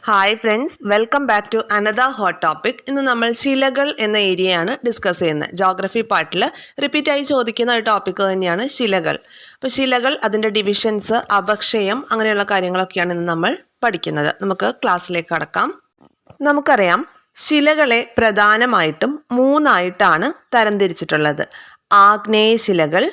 Hi friends, welcome back to another hot topic. ഇന്ന് നമ്മൾ ശിലകൾ എന്ന ഏരിയയാണ് ഡിസ്കസ് ചെയ്യുന്നത്. ജോഗ്രഫി പാർട്ടിൽ റിപ്പീറ്റായി ചോദിക്കുന്ന ഒരു ടോപ്പിക് തന്നെയാണ് ശിലകൾ. അപ്പോൾ ശിലകൾ, അതിൻ്റെ ഡിവിഷൻസ്, അപക്ഷയം, അങ്ങനെയുള്ള കാര്യങ്ങളൊക്കെയാണ് ഇന്ന് നമ്മൾ പഠിക്കുന്നത്. നമുക്ക് ക്ലാസ്സിലേക്ക് കടക്കാം. നമുക്കറിയാം, ശിലകളെ പ്രധാനമായിട്ടും മൂന്നായിട്ടാണ് തരംതിരിച്ചിട്ടുള്ളത്. ആഗ്നേയ ശിലകൾ,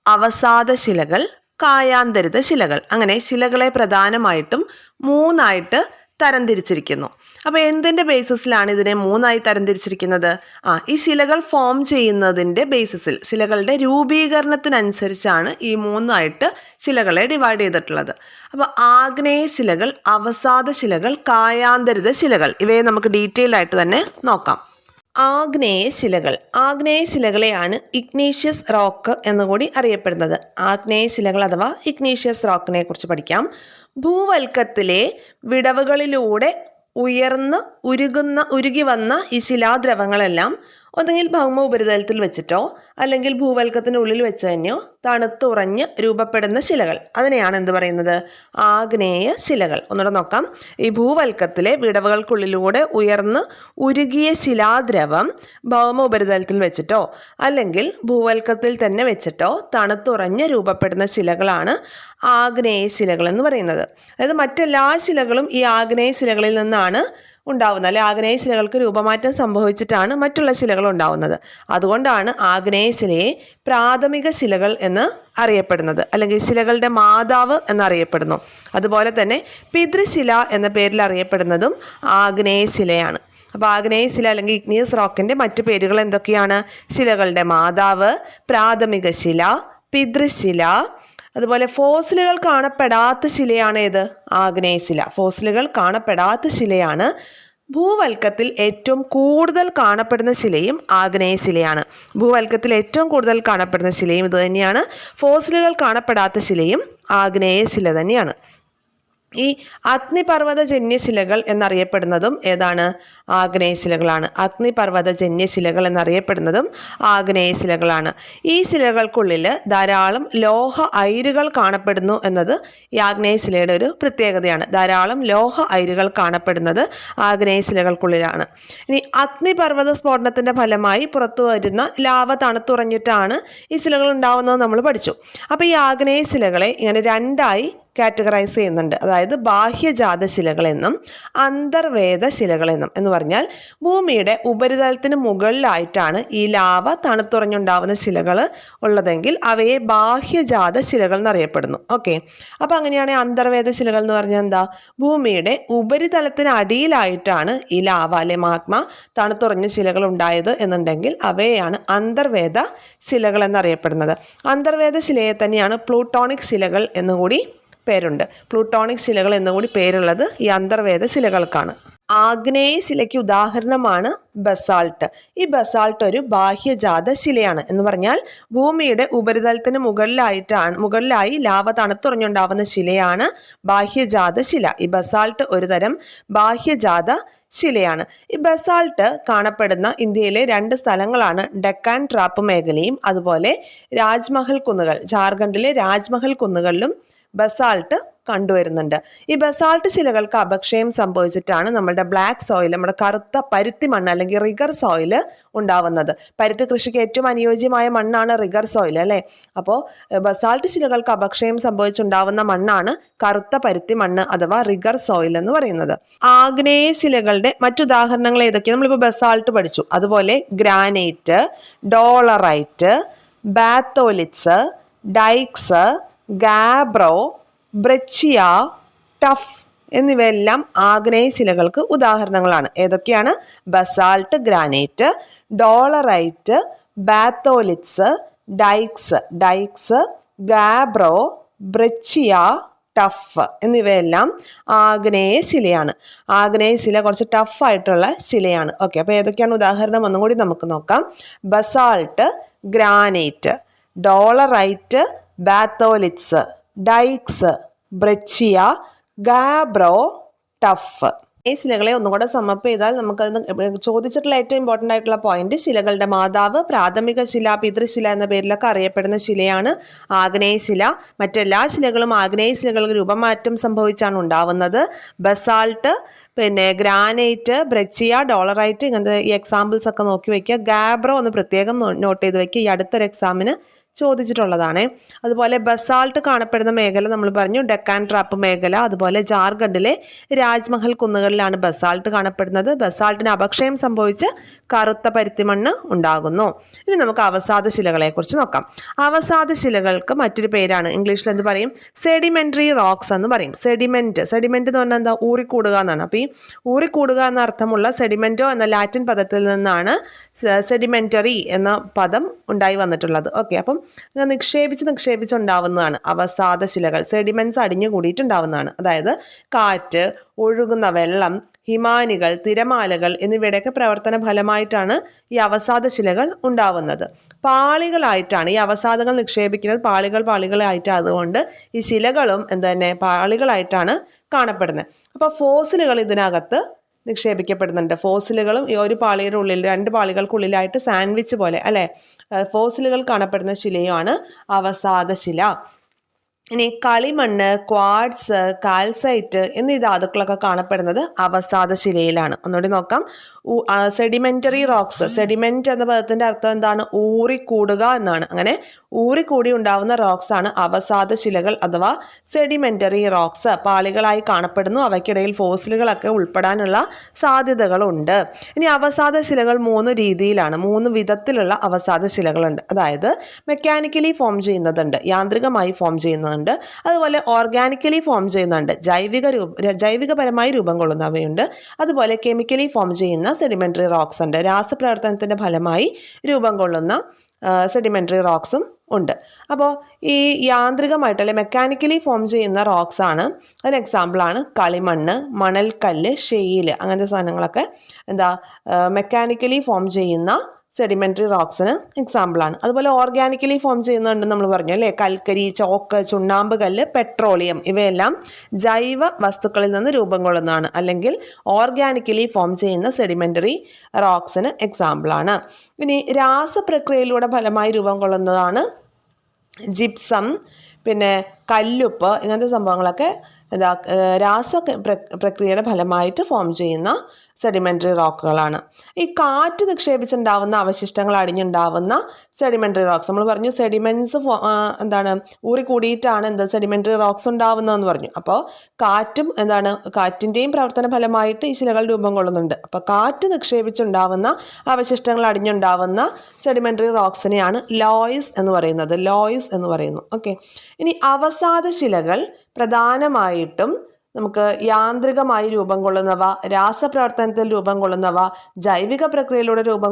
അവസാദ ശിലകൾ, കായാന്തരിത ശിലകൾ. അങ്ങനെ ശിലകളെ പ്രധാനമായിട്ടും മൂന്നായിട്ട് തരംതിരിച്ചിരിക്കുന്നു. അപ്പോൾ എന്തിൻ്റെ ബേസിസിലാണ് ഇതിനെ മൂന്നായി തരംതിരിച്ചിരിക്കുന്നത്? ഈ ശിലകൾ ഫോം ചെയ്യുന്നതിൻ്റെ ബേസിസിൽ, ശിലകളുടെ രൂപീകരണത്തിനനുസരിച്ചാണ് ഈ മൂന്നായിട്ട് ശിലകളെ ഡിവൈഡ് ചെയ്തിട്ടുള്ളത്. അപ്പോൾ ആഗ്നേയ ശിലകൾ, അവസാദ ശിലകൾ, കായാന്തരിത ശിലകൾ, ഇവയെ നമുക്ക് ഡീറ്റെയിൽ ആയിട്ട് തന്നെ നോക്കാം. ആഗ്നേയ ശിലകൾ. ആഗ്നേയ ശിലകളെയാണ് ഇഗ്നീഷ്യസ് റോക്ക് എന്നുകൂടി അറിയപ്പെടുന്നത്. ആഗ്നേയ ശിലകൾ അഥവാ ഇഗ്നീഷ്യസ് റോക്കിനെ കുറിച്ച് പഠിക്കാം. ഭൂവൽക്കത്തിലെ വിടവുകളിലൂടെ ഉരുകി വന്ന ഈ ശിലാദ്രവങ്ങളെല്ലാം ഒന്നുകിൽ ഭൗമ ഉപരിതലത്തിൽ വെച്ചിട്ടോ അല്ലെങ്കിൽ ഭൂവൽക്കത്തിനുള്ളിൽ വെച്ച് തന്നെയോ തണുത്തുറഞ്ഞ് രൂപപ്പെടുന്ന ശിലകൾ, അതിനെയാണ് എന്ത് പറയുന്നത്? ആഗ്നേയ ശിലകൾ. ഒന്നുകൂടെ നോക്കാം. ഈ ഭൂവൽക്കത്തിലെ വിടവുകൾക്കുള്ളിലൂടെ ഉരുകിയ ശിലാദ്രവം ഭൗമ ഉപരിതലത്തിൽ വെച്ചിട്ടോ അല്ലെങ്കിൽ ഭൂവൽക്കത്തിൽ തന്നെ വെച്ചിട്ടോ തണുത്തുറഞ്ഞ് രൂപപ്പെടുന്ന ശിലകളാണ് ആഗ്നേയ ശിലകൾ എന്ന് പറയുന്നത്. അതായത് മറ്റെല്ലാ ശിലകളും ഈ ആഗ്നേയ ശിലകളിൽ നിന്നാണ് ഉണ്ടാവുന്നത്. അല്ലെ, ആഗ്നേയ ശിലകൾക്ക് രൂപമാറ്റം സംഭവിച്ചിട്ടാണ് മറ്റുള്ള ശിലകൾ ഉണ്ടാവുന്നത്. അതുകൊണ്ടാണ് ആഗ്നേയ ശിലയെ പ്രാഥമിക ശിലകൾ എന്ന് അറിയപ്പെടുന്നത്, അല്ലെങ്കിൽ ശിലകളുടെ മാതാവ് എന്നറിയപ്പെടുന്നു. അതുപോലെ തന്നെ പിതൃശില എന്ന പേരിൽ അറിയപ്പെടുന്നതും ആഗ്നേയ ശിലയാണ്. അപ്പോൾ ആഗ്നേയ ശില അല്ലെങ്കിൽ ഇഗ്നിയസ് റോക്കിൻ്റെ മറ്റു പേരുകൾ എന്തൊക്കെയാണ്? ശിലകളുടെ മാതാവ്, പ്രാഥമിക ശില, പിതൃശില. അതുപോലെ ഫോസിലുകൾ കാണപ്പെടാത്ത ശിലയാണ് ഏത്? ആഗ്നേയ ശില. ഫോസിലുകൾ കാണപ്പെടാത്ത ശിലയാണ്. ഭൂവൽക്കത്തിൽ ഏറ്റവും കൂടുതൽ കാണപ്പെടുന്ന ശിലയും ആഗ്നേയ ശിലയാണ്. ഭൂവൽക്കത്തിൽ ഏറ്റവും കൂടുതൽ കാണപ്പെടുന്ന ശിലയും ഇത് തന്നെയാണ്. ഫോസിലുകൾ കാണപ്പെടാത്ത ശിലയും ആഗ്നേയ ശില തന്നെയാണ്. ഈ അഗ്നിപർവ്വതജന്യ ശിലകൾ എന്നറിയപ്പെടുന്നതും ഏതാണ്? ആഗ്നേയ ശിലകളാണ്. അഗ്നിപർവ്വതജന്യ ശിലകൾ എന്നറിയപ്പെടുന്നതും ആഗ്നേയ ശിലകളാണ്. ഈ ശിലകൾക്കുള്ളിൽ ധാരാളം ലോഹ അയിരുകൾ കാണപ്പെടുന്നു എന്നത് ഈ ആഗ്നേയ ശിലയുടെ ഒരു പ്രത്യേകതയാണ്. ധാരാളം ലോഹ അയിരുകൾ കാണപ്പെടുന്നത് ആഗ്നേയ ശിലകൾക്കുള്ളിലാണ്. ഇനി അഗ്നിപർവ്വത സ്ഫോടനത്തിൻ്റെ ഫലമായി പുറത്തു വരുന്ന ലാവ തണുത്തുറഞ്ഞിട്ടാണ് ഈ ശിലകൾ ഉണ്ടാവുന്നത് നമ്മൾ പഠിച്ചു. അപ്പോൾ ഈ ആഗ്നേയ ശിലകളെ ഇങ്ങനെ രണ്ടായി കാറ്റഗറൈസ് ചെയ്യുന്നുണ്ട്. അതായത് ബാഹ്യജാത ശിലകളെന്നും അന്തർവേദ ശിലകളെന്നും. എന്ന് പറഞ്ഞാൽ ഭൂമിയുടെ ഉപരിതലത്തിന് മുകളിലായിട്ടാണ് ഈ ലാവ തണുത്തുറഞ്ഞുണ്ടാവുന്ന ശിലകൾ ഉള്ളതെങ്കിൽ അവയെ ബാഹ്യജാത ശിലകൾ എന്നറിയപ്പെടുന്നു. ഓക്കെ, അപ്പോൾ അങ്ങനെയാണെങ്കിൽ അന്തർവേദ ശിലകൾ എന്ന് പറഞ്ഞാൽ എന്താ? ഭൂമിയുടെ ഉപരിതലത്തിന് അടിയിലായിട്ടാണ് ഈ ലാവ അല്ലെ മാഗ്മ തണുത്തുറഞ്ഞ ശിലകൾ ഉണ്ടായത് എന്നുണ്ടെങ്കിൽ അവയെയാണ് അന്തർവേദ ശിലകൾ എന്നറിയപ്പെടുന്നത്. അന്തർവേദ ശിലയെ തന്നെയാണ് പ്ലൂട്ടോണിക് ശിലകൾ എന്നുകൂടി പേരുണ്ട്. പ്ലൂട്ടോണിക് ശിലകൾ എന്നുകൂടി പേരുള്ളത് ഈ അന്തർവേദ ശിലകൾക്കാണ്. ആഗ്നേയ ശിലയ്ക്ക് ഉദാഹരണമാണ് ബസാൾട്ട്. ഈ ബസാൾട്ട് ഒരു ബാഹ്യജാത ശിലയാണ്. എന്ന് പറഞ്ഞാൽ ഭൂമിയുടെ ഉപരിതലത്തിന് മുകളിലായി ലാവ തണുത്തുറഞ്ഞുണ്ടാവുന്ന ശിലയാണ് ബാഹ്യജാത ശില. ഈ ബസാൾട്ട് ഒരു തരം ബാഹ്യജാത ശിലയാണ്. ഈ ബസാൾട്ട് കാണപ്പെടുന്ന ഇന്ത്യയിലെ 2 സ്ഥലങ്ങളാണ് ഡെക്കാൻ ട്രാപ്പ് മേഖലയും അതുപോലെ രാജ്മഹൽ കുന്നുകൾ. ജാർഖണ്ഡിലെ രാജ്മഹൽ കുന്നുകളിലും ബസാൾട്ട് കണ്ടുവരുന്നുണ്ട്. ഈ ബസാൾട്ട് ശിലകൾക്ക് അപക്ഷയം സംഭവിച്ചിട്ടാണ് നമ്മുടെ ബ്ലാക്ക് സോയിൽ, നമ്മുടെ കറുത്ത പരുത്തി മണ്ണ് അല്ലെങ്കിൽ റിഗർ സോയിൽ ഉണ്ടാവുന്നത്. പരുത്തി കൃഷിക്ക് ഏറ്റവും അനുയോജ്യമായ മണ്ണാണ് റിഗർ സോയിൽ അല്ലേ. അപ്പോൾ ബസാൾട്ട് ശിലകൾക്ക് അപക്ഷയം സംഭവിച്ചുണ്ടാവുന്ന മണ്ണാണ് കറുത്ത പരുത്തി മണ്ണ് അഥവാ റിഗർ സോയിൽ എന്ന് പറയുന്നത്. ആഗ്നേയ ശിലകളുടെ മറ്റുദാഹരണങ്ങൾ ഏതൊക്കെയാണ്? നമ്മളിപ്പോൾ ബസാൾട്ട് പഠിച്ചു. അതുപോലെ granite, dolerite, batholiths, dykes, gabbro, breccia, tuff എന്നിവയെല്ലാം ആഗ്നേയ ശിലകൾക്ക് ഉദാഹരണങ്ങളാണ്. ഏതൊക്കെയാണ്? Basalt, granite, dolerite, batholiths, dykes, gabbro, breccia, tuff എന്നിവയെല്ലാം ആഗ്നേയ ശിലയാണ്. ആഗ്നേയ ശില കുറച്ച് ടഫായിട്ടുള്ള ശിലയാണ്. ഓക്കെ, അപ്പോൾ ഏതൊക്കെയാണ് ഉദാഹരണം ഒന്നും കൂടി നമുക്ക് നോക്കാം. Basalt, granite, dolerite, batholiths, dykes, breccia, gabbro, tuff. ഈ ശിലകളെ ഒന്നുകൂടെ സമപ്പ് ചെയ്താൽ നമുക്കത് ചോദിച്ചിട്ടുള്ള ഏറ്റവും ഇമ്പോർട്ടൻ്റ് ആയിട്ടുള്ള പോയിന്റ്, ശിലകളുടെ മാതാവ് പ്രാഥമിക ശില, പിതൃശില എന്ന പേരിലൊക്കെ അറിയപ്പെടുന്ന ശിലയാണ് ആഗ്നേയശില. മറ്റെല്ലാ ശിലകളും ആഗ്നേയ ശിലകൾക്ക് രൂപമാറ്റം സംഭവിച്ചാണ് ഉണ്ടാവുന്നത്. ബസാൾട്ട്, പിന്നെ ഗ്രാനൈറ്റ്, ബ്രെച്ചിയ, ഡോളറൈറ്റ്, ഇങ്ങനത്തെ ഈ എക്സാമ്പിൾസ് ഒക്കെ നോക്കി വയ്ക്കുക. ഗാബ്രോ ഒന്ന് പ്രത്യേകം നോട്ട് ചെയ്ത് വയ്ക്കുക, ഈ അടുത്തൊരു എക്സാമിന് ചോദിച്ചിട്ടുള്ളതാണ്. അതുപോലെ ബസാൾട്ട് കാണപ്പെടുന്ന മേഖല നമ്മൾ പറഞ്ഞു, ഡെക്കാൻ ട്രാപ്പ് മേഖല. അതുപോലെ ജാർഖണ്ഡിലെ രാജ്മഹൽ കുന്നുകളിലാണ് ബസാൾട്ട് കാണപ്പെടുന്നത്. ബസാൾട്ടിന് അപക്ഷയം സംഭവിച്ച് കറുത്ത പരുത്തിമണ്ണ് ഉണ്ടാകുന്നു. ഇനി നമുക്ക് അവസാദ ശിലകളെ കുറിച്ച് നോക്കാം. അവസാദ ശിലകൾക്ക് മറ്റൊരു പേരാണ്, ഇംഗ്ലീഷിൽ എന്ത് പറയും, സെഡിമെന്ററി റോക്സ് എന്ന് പറയും. സെഡിമെന്റ് എന്ന് പറഞ്ഞാൽ എന്താ, ഊറിക്കൂടുക എന്നാണ്. അപ്പോൾ ഈ ഊറിക്കൂടുക എന്ന അർത്ഥമുള്ള സെഡിമെന്റോ എന്ന ലാറ്റിൻ പദത്തിൽ നിന്നാണ് സെഡിമെന്ററി എന്ന പദം ഉണ്ടായി വന്നിട്ടുള്ളത്. ഓക്കെ, അപ്പം നിക്ഷേപിച്ചുണ്ടാവുന്നതാണ് അവസാദ ശിലകൾ. സെഡിമെന്റ്സ് അടിഞ്ഞു കൂടിയിട്ടുണ്ടാവുന്നതാണ്. അതായത് കാറ്റ്, ഒഴുകുന്ന വെള്ളം, ഹിമാനികൾ, തിരമാലകൾ എന്നിവയുടെയൊക്കെ പ്രവർത്തന ഫലമായിട്ടാണ് ഈ അവസാദ ശിലകൾ ഉണ്ടാവുന്നത്. പാളികളായിട്ടാണ് ഈ അവസാദങ്ങൾ നിക്ഷേപിക്കുന്നത്, പാളികളായിട്ട്. അതുകൊണ്ട് ഈ ശിലകളും തന്നെ പാളികളായിട്ടാണ് കാണപ്പെടുന്നത്. അപ്പോൾ ഫോസിലുകൾ ഇതിനകത്ത് നിക്ഷേപിക്കപ്പെടുന്നുണ്ട്. ഫോസിലുകളും ഈ ഒരു പാളിയുടെ ഉള്ളിൽ, രണ്ട് പാളികൾക്കുള്ളിലായിട്ട് സാൻഡ്വിച്ച് പോലെ അല്ലെ, ഫോസിലുകൾ കാണപ്പെടുന്ന ശിലയാണ് അവസാദ ശില. ഇനി കളിമണ്ണ്, ക്വാർട്സ്, കാൽസൈറ്റ് എന്നീ ധാതുക്കളൊക്കെ കാണപ്പെടുന്നത് അവസാദ ശിലയിലാണ്. ഒന്നുകൂടി നോക്കാം. സെഡിമെന്ററി റോക്സ്, സെഡിമെന്റ് എന്ന പദത്തിന്റെ അർത്ഥം എന്താണ്, ഊറിക്കൂടുക എന്നാണ്. അങ്ങനെ ഊറിക്കൂടി ഉണ്ടാവുന്ന റോക്സ് ആണ് അവസാദ ശിലകൾ അഥവാ സെഡിമെന്ററി റോക്സ്. പാളികളായി കാണപ്പെടുന്നു, അവയ്ക്കിടയിൽ ഫോസിലുകളൊക്കെ ഉൾപ്പെടാനുള്ള സാധ്യതകളുണ്ട്. ഇനി അവസാദ ശിലകൾ 3 രീതിയിലാണ്, 3 വിധത്തിലുള്ള അവസാദ ശിലകളുണ്ട്. അതായത് മെക്കാനിക്കലി ഫോം ചെയ്യുന്നതുണ്ട്, യാന്ത്രികമായി ഫോം ചെയ്യുന്നതുണ്ട്, അതുപോലെ ഓർഗാനിക്കലി ഫോം ചെയ്യുന്നുണ്ട്, ജൈവികപരമായി രൂപം കൊള്ളുന്നവയുണ്ട്, അതുപോലെ കെമിക്കലി ഫോം ചെയ്യുന്ന സെഡിമെന്ററി റോക്സ് ഉണ്ട്, രാസപ്രവർത്തനത്തിന്റെ ഫലമായി രൂപം കൊള്ളുന്ന സെഡിമെന്ററി റോക്സും ഉണ്ട്. അപ്പോൾ ഈ യാന്ത്രികമായിട്ട് അല്ലെ മെക്കാനിക്കലി ഫോം ചെയ്യുന്ന റോക്സ് ആണ്, അതിന് എക്സാമ്പിളാണ് കളിമണ്ണ്, മണൽക്കല്ല്, ഷെയിൽ, അങ്ങനത്തെ സാധനങ്ങളൊക്കെ മെക്കാനിക്കലി ഫോം ചെയ്യുന്ന സെഡിമെന്ററി റോക്സിന് എക്സാമ്പിളാണ്. അതുപോലെ ഓർഗാനിക്കലി ഫോം ചെയ്യുന്നുണ്ടെന്ന് നമ്മൾ പറഞ്ഞു അല്ലേ, കൽക്കരി, ചോക്ക്, ചുണ്ണാമ്പ് കല്ല്, പെട്രോളിയം, ഇവയെല്ലാം ജൈവ വസ്തുക്കളിൽ നിന്ന് രൂപം കൊള്ളുന്നതാണ്, അല്ലെങ്കിൽ ഓർഗാനിക്കലി ഫോം ചെയ്യുന്ന സെഡിമെന്ററി റോക്സിന് എക്സാമ്പിളാണ്. ഇനി രാസപ്രക്രിയയിലൂടെ ഫലമായി രൂപം കൊള്ളുന്നതാണ് ജിപ്സം, പിന്നെ കല്ലുപ്പ്, ഇങ്ങനത്തെ സംഭവങ്ങളൊക്കെ പ്രക്രിയയുടെ ഫലമായിട്ട് ഫോം ചെയ്യുന്ന സെഡിമെന്ററി റോക്കുകളാണ്. ഈ കാറ്റ് നിക്ഷേപിച്ചുണ്ടാവുന്ന അവശിഷ്ടങ്ങൾ അടിഞ്ഞുണ്ടാവുന്ന സെഡിമെന്ററി റോക്സ്, നമ്മൾ പറഞ്ഞു സെഡിമെന്റ്സ് ഊറിക്കൂടിയിട്ടാണ് സെഡിമെന്ററി റോക്സ് ഉണ്ടാവുന്നതെന്ന് പറഞ്ഞു. അപ്പോൾ കാറ്റിൻ്റെയും പ്രവർത്തന ഫലമായിട്ട് ഈ ശിലകൾ രൂപം കൊള്ളുന്നുണ്ട്. അപ്പോൾ കാറ്റ് നിക്ഷേപിച്ചുണ്ടാവുന്ന അവശിഷ്ടങ്ങൾ അടിഞ്ഞുണ്ടാവുന്ന സെഡിമെന്ററി റോക്സിനെയാണ് ലോയ്സ് എന്ന് പറയുന്നു. ഓക്കെ, ഇനി അവസാദ ശിലകൾ പ്രധാനമായിട്ടും നമുക്ക് യാന്ത്രികമായി രൂപം കൊള്ളുന്നവ, രാസപ്രവർത്തനത്തിൽ രൂപം കൊള്ളുന്നവ, ജൈവിക പ്രക്രിയയിലൂടെ രൂപം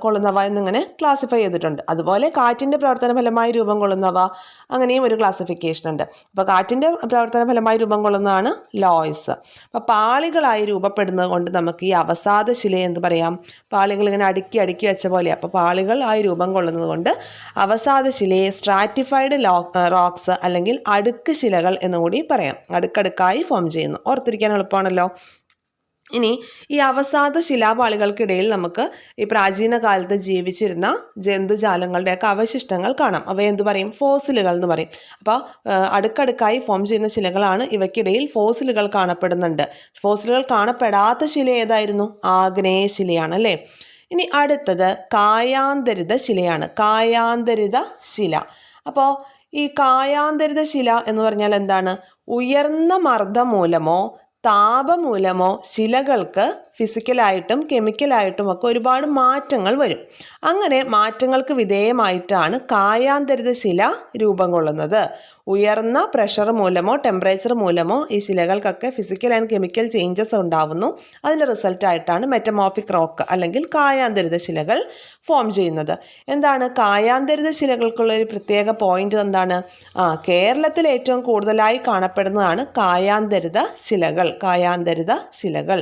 കൊള്ളുന്നവ എന്നിങ്ങനെ ക്ലാസിഫൈ ചെയ്തിട്ടുണ്ട്. അതുപോലെ കാറ്റിൻ്റെ പ്രവർത്തന ഫലമായി രൂപം കൊള്ളുന്നവ, അങ്ങനെയും ഒരു ക്ലാസിഫിക്കേഷൻ ഉണ്ട്. അപ്പോൾ കാറ്റിൻ്റെ പ്രവർത്തന ഫലമായി രൂപം കൊള്ളുന്നതാണ് ലോയ്സ്. അപ്പോൾ പാളികളായി രൂപപ്പെടുന്നത് കൊണ്ട് നമുക്ക് ഈ അവസാദ ശിലയെ എന്ത് പറയാം, പാളികൾ ഇങ്ങനെ അടുക്കി വെച്ച പോലെ. അപ്പോൾ പാളികളായി രൂപം കൊള്ളുന്നത് കൊണ്ട് അവസാദ ശിലയെ സ്ട്രാറ്റിഫൈഡ് റോക്സ് അല്ലെങ്കിൽ അടുക്ക് ശിലകൾ എന്നുകൂടി പറയാം. അടുക്കടുക്കായി ഫോം ചെയ്യുന്നു, ഓർത്തിരിക്കാൻ എളുപ്പമാണല്ലോ. ഇനി ഈ അവസാദ ശിലാപാളികൾക്കിടയിൽ നമുക്ക് ഈ പ്രാചീന കാലത്ത് ജീവിച്ചിരുന്ന ജന്തുജാലങ്ങളുടെയൊക്കെ അവശിഷ്ടങ്ങൾ കാണാം. അവയെ എന്ത് പറയും, ഫോസിലുകൾ എന്ന് പറയും. അപ്പോൾ അടുക്കടുക്കായി ഫോം ചെയ്യുന്ന ശിലകളാണ്, ഇവയ്ക്കിടയിൽ ഫോസിലുകൾ കാണപ്പെടുന്നുണ്ട്. ഫോസിലുകൾ കാണപ്പെടാത്ത ശില ഏതായിരുന്നു, ആഗ്നേയ ശിലയാണ് അല്ലേ. ഇനി അടുത്തത് കായാന്തരിത ശിലയാണ്. കായാന്തരിത ശില. അപ്പോൾ ഈ കായാന്തരിത ശില എന്ന് പറഞ്ഞാൽ എന്താണ്, ഉയർന്ന മർദ്ദം മൂലമോ താപമൂലമോ ശിലകൾക്ക് ഫിസിക്കലായിട്ടും കെമിക്കലായിട്ടും ഒക്കെ ഒരുപാട് മാറ്റങ്ങൾ വരും. അങ്ങനെ മാറ്റങ്ങൾക്ക് വിധേയമായിട്ടാണ് കായാന്തരിത ശില രൂപം കൊള്ളുന്നത്. ഉയർന്ന പ്രഷർ മൂലമോ ടെമ്പറേച്ചർ മൂലമോ ഈ ശിലകൾക്കൊക്കെ ഫിസിക്കൽ ആൻഡ് കെമിക്കൽ ചേഞ്ചസ് ഉണ്ടാവുന്നു. അതിൻ്റെ റിസൾട്ടായിട്ടാണ് മെറ്റമോർഫിക് റോക്ക് അല്ലെങ്കിൽ കായാന്തരിത ശിലകൾ ഫോം ചെയ്യുന്നത്. എന്താണ് കായാന്തരിത ശിലകൾക്കുള്ള ഒരു പ്രത്യേക പോയിന്റ് എന്താണ്, കേരളത്തിൽ ഏറ്റവും കൂടുതലായി കാണപ്പെടുന്നതാണ് കായാന്തരിത ശിലകൾ.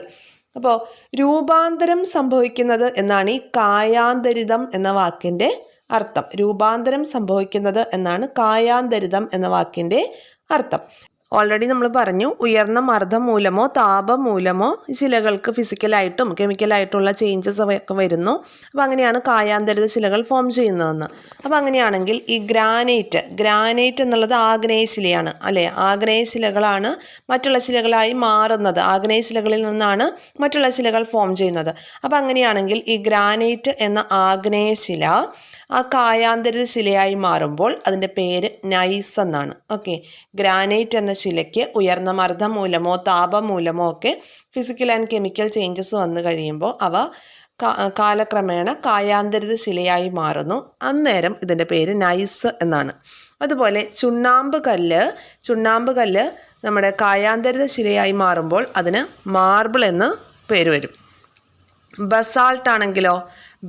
അപ്പോൾ രൂപാന്തരം സംഭവിക്കുന്നത് എന്നാണ് ഈ കായാന്തരിതം എന്ന വാക്കിൻ്റെ അർത്ഥം. രൂപാന്തരം സംഭവിക്കുന്നത് എന്നാണ് കായാന്തരിതം എന്ന വാക്കിൻ്റെ അർത്ഥം. ഓൾറെഡി നമ്മൾ പറഞ്ഞു ഉയർന്ന മർദ്ദം മൂലമോ താപം മൂലമോ ശിലകൾക്ക് ഫിസിക്കലായിട്ടും കെമിക്കലായിട്ടുള്ള ചേഞ്ചസ് ഒക്കെ വരുന്നു. അപ്പോൾ അങ്ങനെയാണ് കായാന്തരിത ശിലകൾ ഫോം ചെയ്യുന്നതെന്ന്. അപ്പോൾ അങ്ങനെയാണെങ്കിൽ ഈ ഗ്രാനൈറ്റ് എന്നുള്ളത് ആഗ്നേയ ശിലയാണ് അല്ലേ? ആഗ്നേയ ശിലകളാണ് മറ്റുള്ള ശിലകളായി മാറുന്നത്. ആഗ്നേയ ശിലകളിൽ നിന്നാണ് മറ്റുള്ള ശിലകൾ ഫോം ചെയ്യുന്നത്. അപ്പോൾ അങ്ങനെയാണെങ്കിൽ ഈ ഗ്രാനൈറ്റ് എന്ന ആഗ്നേയ ശില ആ കായാന്തരിത ശിലയായി മാറുമ്പോൾ അതിൻ്റെ പേര് നൈസ് എന്നാണ്. ഓക്കെ, ഗ്രാനൈറ്റ് എന്ന ശിലയ്ക്ക് ഉയർന്ന മർദ്ദം മൂലമോ താപം മൂലമോ ഒക്കെ ഫിസിക്കൽ ആൻഡ് കെമിക്കൽ ചേഞ്ചസ് വന്നു കഴിയുമ്പോൾ അവ കാലക്രമേണ കായാന്തരിത ശിലയായി മാറുന്നു. അന്നേരം ഇതിൻ്റെ പേര് നൈസ് എന്നാണ്. അതുപോലെ ചുണ്ണാമ്പ് കല്ല് നമ്മുടെ കായാന്തരിത ശിലയായി മാറുമ്പോൾ അതിന് മാർബിൾ എന്ന് പേര് വരും. ബസാൾട്ട് ആണെങ്കിലോ,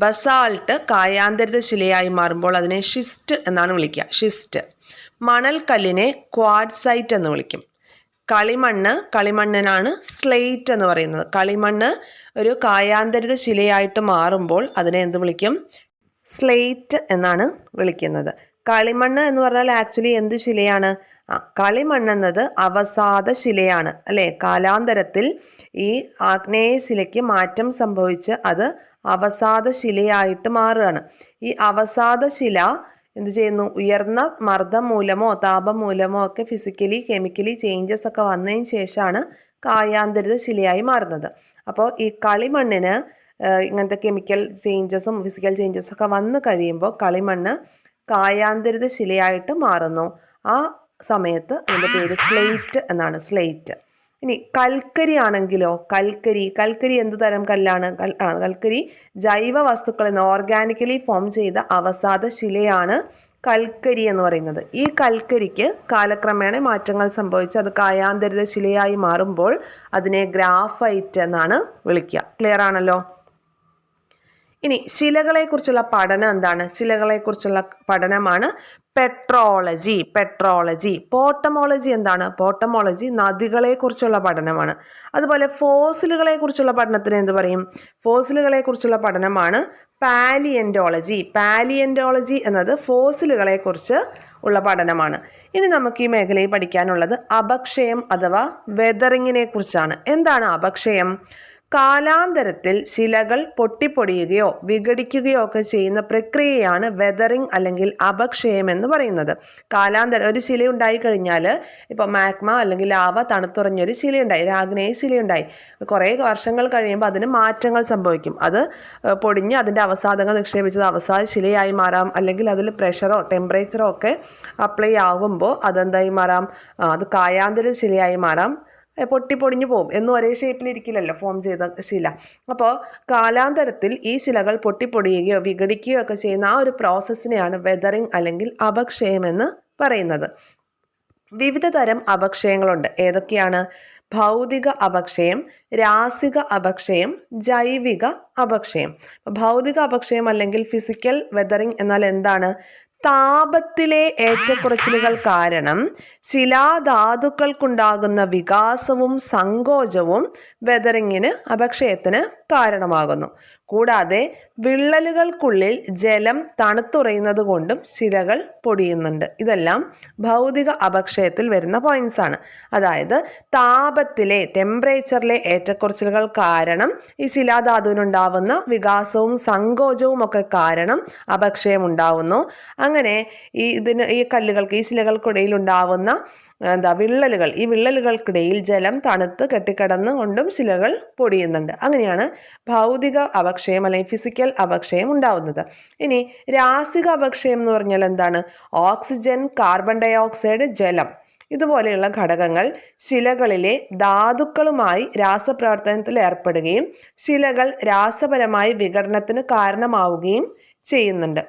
ബസാൾട്ട് കായാന്തരിത ശിലയായി മാറുമ്പോൾ അതിനെ ഷിസ്റ്റ് എന്നാണ് വിളിക്കുക. ഷിസ്റ്റ്. മണൽക്കല്ലിനെ ക്വാഡ്സൈറ്റ് എന്ന് വിളിക്കും. കളിമണ്ണിനാണ് സ്ലേറ്റ് എന്ന് പറയുന്നത്. കളിമണ്ണ് ഒരു കായാന്തരിത ശിലയായിട്ട് മാറുമ്പോൾ അതിനെ എന്ത് വിളിക്കും? സ്ലേറ്റ് എന്നാണ് വിളിക്കുന്നത്. കളിമണ്ണ് എന്ന് പറഞ്ഞാൽ ആക്ച്വലി എന്ത് ശിലയാണ്? കളിമണ്ണെന്നത് അവസാദ ശിലയാണ് അല്ലേ? കാലാന്തരത്തിൽ ഈ ആഗ്നേയ ശിലയ്ക്ക് മാറ്റം സംഭവിച്ച് അത് അവസാദ ശിലയായിട്ട് മാറുകയാണ്. ഈ അവസാദ ശില എന്ത് ചെയ്യുന്നു? ഉയർന്ന മർദ്ദം മൂലമോ താപം മൂലമോ ഒക്കെ ഫിസിക്കലി കെമിക്കലി ചേഞ്ചസ് ഒക്കെ വന്നതിന് ശേഷമാണ് കായാന്തരിത ശിലയായി മാറുന്നത്. അപ്പോൾ ഈ കളിമണ്ണിന് ഇങ്ങനത്തെ കെമിക്കൽ ചേഞ്ചസും ഫിസിക്കൽ ചേഞ്ചസും ഒക്കെ വന്നു കഴിയുമ്പോൾ കളിമണ്ണ് കായാന്തരിത ശിലയായിട്ട് മാറുന്നു. ആ സമയത്ത് അതിൻ്റെ പേര് സ്ലേറ്റ് എന്നാണ്. സ്ലേറ്റ്. ഇനി കൽക്കരി ആണെങ്കിലോ, കൽക്കരി എന്ത് തരം കല്ലാണ്? കൽക്കരി ജൈവ വസ്തുക്കളിൽ നിന്ന് ഓർഗാനിക്കലി ഫോം ചെയ്ത അവസാദ ശിലയാണ് കൽക്കരി എന്ന് പറയുന്നത്. ഈ കൽക്കരിക്ക് കാലക്രമേണ മാറ്റങ്ങൾ സംഭവിച്ച് അത് കായാന്തരിത ശിലയായി മാറുമ്പോൾ അതിനെ ഗ്രാഫൈറ്റ് എന്നാണ് വിളിക്കുക. ക്ലിയർ ആണല്ലോ? ഇനി ശിലകളെക്കുറിച്ചുള്ള പഠനം എന്താണ്? ശിലകളെക്കുറിച്ചുള്ള പഠനമാണ് പെട്രോളജി. പോട്ടമോളജി എന്താണ്? പോട്ടമോളജി നദികളെക്കുറിച്ചുള്ള പഠനമാണ്. അതുപോലെ ഫോസിലുകളെ കുറിച്ചുള്ള പഠനത്തിന് എന്ത് പറയും? ഫോസിലുകളെ കുറിച്ചുള്ള പഠനമാണ് പാലിയന്റോളജി എന്നത് ഫോസിലുകളെ കുറിച്ച് ഉള്ള പഠനമാണ്. ഇനി നമുക്ക് ഈ മേഖലയിൽ പഠിക്കാനുള്ളത് അപക്ഷയം അഥവാ വെതറിങ്ങിനെ കുറിച്ചാണ്. എന്താണ് അപക്ഷയം? കാലാന്തരത്തിൽ ശിലകൾ പൊട്ടിപ്പൊടിയുകയോ വിഘടിക്കുകയോ ഒക്കെ ചെയ്യുന്ന പ്രക്രിയയാണ് വെതറിങ് അല്ലെങ്കിൽ അപക്ഷയം എന്ന് പറയുന്നത്. ഒരു ശില ഉണ്ടായി കഴിഞ്ഞാൽ, ഇപ്പോൾ മാഗ്മ അല്ലെങ്കിൽ ലാവ തണുത്തുറഞ്ഞൊരു ശിലയുണ്ടായി, ആഗ്നേയ ശിലയുണ്ടായി, കുറേ വർഷങ്ങൾ കഴിയുമ്പോൾ അതിന് മാറ്റങ്ങൾ സംഭവിക്കും. അത് പൊടിഞ്ഞ് അതിൻ്റെ അവസാദങ്ങൾ നിക്ഷേപിച്ചത് അവസാദ ശിലയായി മാറാം. അല്ലെങ്കിൽ അതിൽ പ്രഷറോ ടെമ്പറേച്ചറോ ഒക്കെ അപ്ലൈ ആകുമ്പോൾ അതെന്തായി മാറാം? അത് കായാന്തര ശിലയായി മാറാം. പൊട്ടിപ്പൊടിഞ്ഞു പോകും. എന്നും ഒരേ ഷേപ്പിലിരിക്കില്ലല്ലോ ഫോം ചെയ്ത ശില. അപ്പോൾ കാലാന്തരത്തിൽ ഈ ശിലകൾ പൊട്ടിപ്പൊടിയുകയോ വിഘടിക്കുകയോ ഒക്കെ ചെയ്യുന്ന ആ ഒരു പ്രോസസ്സിനെയാണ് വെതറിങ് അല്ലെങ്കിൽ അപക്ഷയം എന്ന് പറയുന്നത്. വിവിധ തരം അപക്ഷയങ്ങളുണ്ട്. ഏതൊക്കെയാണ്? ഭൗതിക അപക്ഷയം, രാസിക അപക്ഷയം, ജൈവിക അപക്ഷയം. ഭൗതിക അപക്ഷയം അല്ലെങ്കിൽ ഫിസിക്കൽ വെതറിങ് എന്നാൽ എന്താണ്? താപത്തിലെ ഏറ്റക്കുറച്ചിലുകൾ കാരണം ശിലാധാതുക്കൾക്കുണ്ടാകുന്ന വികാസവും സങ്കോചവും വെതറിങ്ങിന് അപക്ഷയത്തിന് കാരണമാകുന്നു. കൂടാതെ വിള്ളലുകൾക്കുള്ളിൽ ജലം തണുത്തുറയുന്നത് കൊണ്ടും ശിലകൾ പൊടിയുന്നുണ്ട്. ഇതെല്ലാം ഭൗതിക അപക്ഷയത്തിൽ വരുന്ന പോയിന്റ്സ് ആണ്. അതായത് ടെമ്പറേച്ചറിലെ ഏറ്റക്കുറച്ചിലുകൾ കാരണം ഈ ശിലാധാതുവിനുണ്ടാവുന്ന വികാസവും സങ്കോചവും ഒക്കെ കാരണം അപക്ഷയം ഉണ്ടാവുന്നു. അങ്ങനെ ഈ ശിലകൾക്കിടയിൽ ഉണ്ടാവുന്ന വിള്ളലുകൾ, ഈ വിള്ളലുകൾക്കിടയിൽ ജലം തണുത്ത് കെട്ടിക്കിടന്നു കൊണ്ടും ശിലകൾ പൊടിയുന്നുണ്ട്. അങ്ങനെയാണ് ഭൗതിക അപക്ഷയം അല്ലെങ്കിൽ ഫിസിക്കൽ അപക്ഷയം ഉണ്ടാവുന്നത്. ഇനി രാസിക അപക്ഷയം എന്ന് പറഞ്ഞാൽ എന്താണ്? ഓക്സിജൻ, കാർബൺ ഡൈ ഓക്സൈഡ്, ജലം ഇതുപോലെയുള്ള ഘടകങ്ങൾ ശിലകളിലെ ധാതുക്കളുമായി രാസപ്രവർത്തനത്തിൽ ഏർപ്പെടുകയും ശിലകൾ രാസപരമായി വിഘടനത്തിന് കാരണമാവുകയും ചെയ്യുന്നുണ്ട്.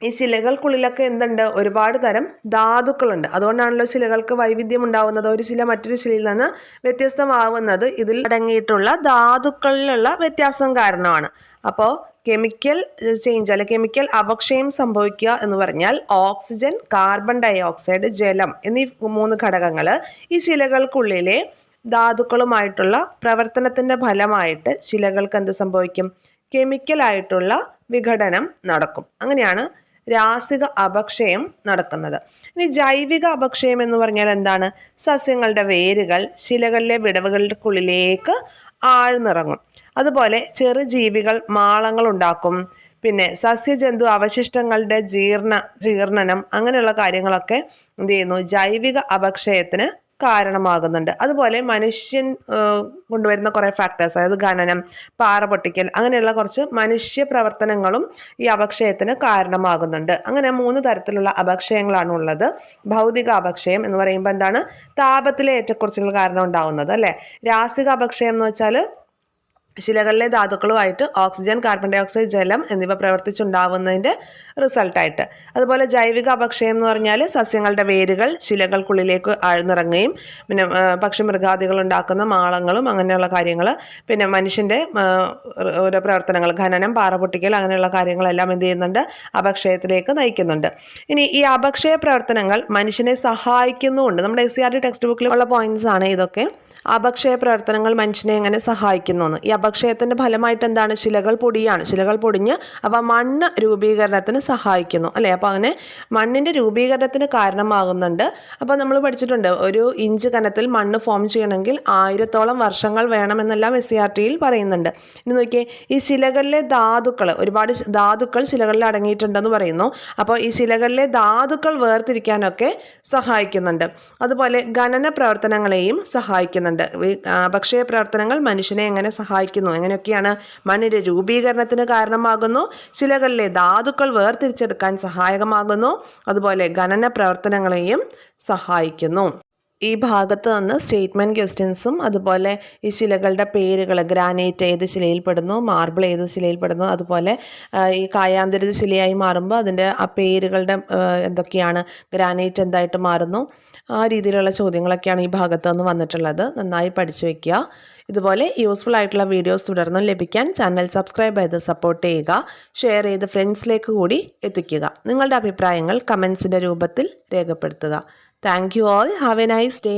ഈ ശിലകൾക്കുള്ളിലൊക്കെ എന്തുണ്ട്? ഒരുപാട് തരം ധാതുക്കളുണ്ട്. അതുകൊണ്ടാണല്ലോ ശിലകൾക്ക് വൈവിധ്യം ഉണ്ടാവുന്നത്. ഒരു ശില മറ്റൊരു ശിലയിൽ നിന്ന് വ്യത്യസ്തമാവുന്നത് ഇതിൽ അടങ്ങിയിട്ടുള്ള ധാതുക്കളിലുള്ള വ്യത്യാസം കാരണമാണ്. അപ്പോൾ കെമിക്കൽ ചേഞ്ച് അല്ലെ കെമിക്കൽ അപക്ഷയം സംഭവിക്കുക എന്ന് പറഞ്ഞാൽ ഓക്സിജൻ, കാർബൺ ഡൈ ഓക്സൈഡ്, ജലം എന്നീ 3 ഘടകങ്ങൾ ഈ ശിലകൾക്കുള്ളിലെ ധാതുക്കളുമായിട്ടുള്ള പ്രവർത്തനത്തിൻ്റെ ഫലമായിട്ട് ശിലകൾക്ക് എന്ത് സംഭവിക്കും? കെമിക്കലായിട്ടുള്ള വിഘടനം നടക്കും. അങ്ങനെയാണ് രാസിക അപക്ഷയം നടക്കുന്നത്. ഇനി ജൈവിക അപക്ഷയം എന്ന് പറഞ്ഞാൽ എന്താണ്? സസ്യങ്ങളുടെ വേരുകൾ ശിലകളിലെ വിടവുകൾക്കുള്ളിലേക്ക് ആഴ്ന്നിറങ്ങും. അതുപോലെ ചെറുജീവികൾ മാളങ്ങൾ ഉണ്ടാക്കും. പിന്നെ സസ്യജന്തു അവശിഷ്ടങ്ങളുടെ ജീർണനം അങ്ങനെയുള്ള കാര്യങ്ങളൊക്കെ എന്ത് ചെയ്യുന്നു? ജൈവിക അപക്ഷയത്തിന് കാരണമാകുന്നുണ്ട്. അതുപോലെ മനുഷ്യൻ കൊണ്ടുവരുന്ന കുറേ ഫാക്ടേഴ്സ്, അതായത് ഖനനം, പാറ പൊട്ടിക്കൽ, അങ്ങനെയുള്ള കുറച്ച് മനുഷ്യ പ്രവർത്തനങ്ങളും ഈ അപക്ഷയത്തിന് കാരണമാകുന്നുണ്ട്. അങ്ങനെ 3 തരത്തിലുള്ള അപക്ഷയങ്ങളാണ് ഉള്ളത്. ഭൗതിക അപക്ഷയം എന്ന് പറയുമ്പോൾ എന്താണ്? താപത്തിലെ ഏറ്റക്കുറച്ചിൽ കാരണം ഉണ്ടാവുന്നത് അല്ലേ. രാസിക അപക്ഷയം എന്ന് വെച്ചാൽ ശിലകളിലെ ധാതുക്കളുമായിട്ട് ഓക്സിജൻ, കാർബൺ ഡൈ ഓക്സൈഡ്, ജലം എന്നിവ പ്രവർത്തിച്ചുണ്ടാവുന്നതിൻ്റെ റിസൾട്ടായിട്ട്. അതുപോലെ ജൈവിക അപക്ഷയം എന്ന് പറഞ്ഞാൽ സസ്യങ്ങളുടെ വേരുകൾ ശിലകൾക്കുള്ളിലേക്ക് ആഴ്ന്നിറങ്ങുകയും പിന്നെ പക്ഷിമൃഗാദികൾ ഉണ്ടാക്കുന്ന മാളങ്ങളും അങ്ങനെയുള്ള കാര്യങ്ങൾ, പിന്നെ മനുഷ്യൻ്റെ ഓരോ പ്രവർത്തനങ്ങൾ, ഖനനം, പാറ പൊട്ടിക്കൽ അങ്ങനെയുള്ള കാര്യങ്ങളെല്ലാം എന്ത് ചെയ്യുന്നുണ്ട്? അപക്ഷയത്തിലേക്ക് നയിക്കുന്നുണ്ട്. ഇനി ഈ അപക്ഷയ പ്രവർത്തനങ്ങൾ മനുഷ്യനെ സഹായിക്കുന്നുമുണ്ട്. നമ്മുടെ SCERT ടെക്സ്റ്റ് ബുക്കിൽ ഉള്ള പോയിന്റ്സ് ആണ് ഇതൊക്കെ. അപക്ഷയ പ്രവർത്തനങ്ങൾ മനുഷ്യനെ എങ്ങനെ സഹായിക്കുന്നു? ഈ അപക്ഷയത്തിൻ്റെ ഫലമായിട്ട് എന്താണ്? ശിലകൾ പൊടിയാണ്. ശിലകൾ പൊടിഞ്ഞ് അവ മണ്ണ് രൂപീകരണത്തിന് സഹായിക്കുന്നു അല്ലേ. അപ്പോൾ അങ്ങനെ മണ്ണിൻ്റെ രൂപീകരണത്തിന് കാരണമാകുന്നുണ്ട്. അപ്പോൾ നമ്മൾ പഠിച്ചിട്ടുണ്ട്, ഒരു ഇഞ്ച് കനത്തിൽ മണ്ണ് ഫോം ചെയ്യണമെങ്കിൽ 1000ഓളം വർഷങ്ങൾ വേണമെന്നെല്ലാം SCERTയിൽ പറയുന്നുണ്ട്. ഇനി നോക്കിയേ, ഈ ശിലകളിലെ ധാതുക്കൾ, ഒരുപാട് ധാതുക്കൾ ശിലകളിൽ അടങ്ങിയിട്ടുണ്ടെന്ന് പറയുന്നു. അപ്പോൾ ഈ ശിലകളിലെ ധാതുക്കൾ വേർതിരിക്കാനൊക്കെ സഹായിക്കുന്നുണ്ട്. അതുപോലെ ഖനന പ്രവർത്തനങ്ങളെയും സഹായിക്കുന്നുണ്ട്. അപക്ഷയ പ്രവർത്തനങ്ങൾ മനുഷ്യനെ എങ്ങനെ സഹായിക്കുന്നു? എങ്ങനെയൊക്കെയാണ്? മണ്ണിന്റെ രൂപീകരണത്തിന് കാരണമാകുന്നു, ശിലകളിലെ ധാതുക്കൾ വേർതിരിച്ചെടുക്കാൻ സഹായകമാകുന്നു, അതുപോലെ ഖനന പ്രവർത്തനങ്ങളെയും സഹായിക്കുന്നു. ഈ ഭാഗത്ത് നിന്ന് സ്റ്റേറ്റ്മെൻറ്റ് ക്വസ്റ്റ്യൻസും അതുപോലെ ഈ ശിലകളുടെ പേരുകൾ, ഗ്രാനൈറ്റ് ഏത് ശിലയിൽപ്പെടുന്നു, മാർബിൾ ഏത് ശിലയിൽപ്പെടുന്നു, അതുപോലെ ഈ കായാന്തരിത ശിലയായി മാറുമ്പോൾ അതിൻ്റെ ആ പേരുകളുടെ എന്തൊക്കെയാണ്, ഗ്രാനൈറ്റ് എന്തായിട്ട് മാറുന്നു, ആ രീതിയിലുള്ള ചോദ്യങ്ങളൊക്കെയാണ് ഈ ഭാഗത്ത് നിന്ന് വന്നിട്ടുള്ളത്. നന്നായി പഠിച്ചു വയ്ക്കുക. ഇതുപോലെ യൂസ്ഫുൾ ആയിട്ടുള്ള വീഡിയോസ് തുടർന്നും ലഭിക്കാൻ ചാനൽ സബ്സ്ക്രൈബ് ചെയ്ത് സപ്പോർട്ട് ചെയ്യുക. ഷെയർ ചെയ്ത് ഫ്രണ്ട്സിലേക്ക് കൂടി എത്തിക്കുക. നിങ്ങളുടെ അഭിപ്രായങ്ങൾ കമൻസിൻ്റെ രൂപത്തിൽ രേഖപ്പെടുത്തുക. Thank you all. Have A nice day.